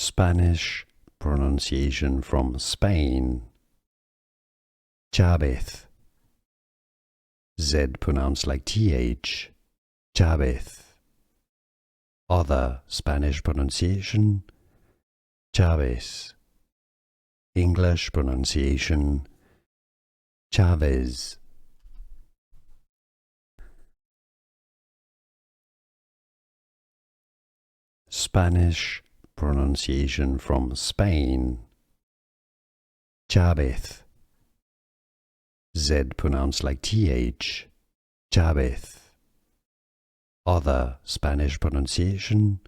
Spanish pronunciation from Spain. Chavez. Z pronounced like TH. Chavez. Other Spanish pronunciation. Chavez. English pronunciation. Chavez. Spanish pronunciation from Spain. Chavez. Z pronounced like TH. Chavez. Other Spanish pronunciation.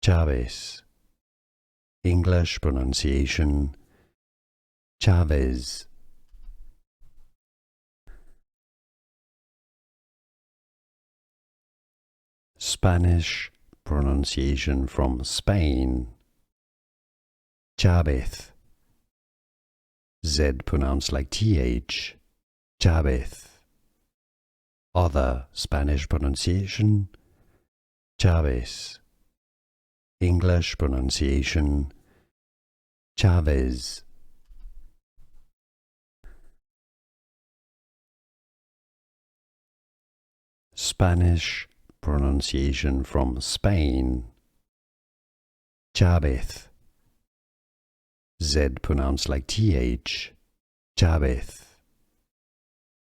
Chavez. English pronunciation. Chavez. Spanish pronunciation from Spain. Chavez. Z pronounced like TH. Chavez. Other Spanish pronunciation. Chavez. English pronunciation. Chavez. Spanish pronunciation from Spain. Chavez. Z pronounced like TH. Chavez.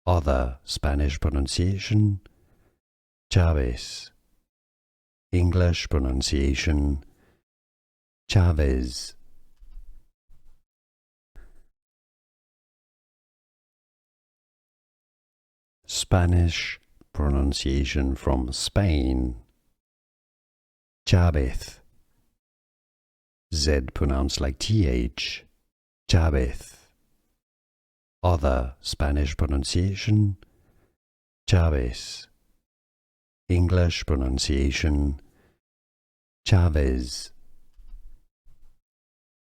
Other Spanish pronunciation. Chavez. English pronunciation. Chavez. Spanish pronunciation from Spain. Chavez. Z pronounced like TH. Chavez. Other Spanish pronunciation. Chavez. English pronunciation. Chavez.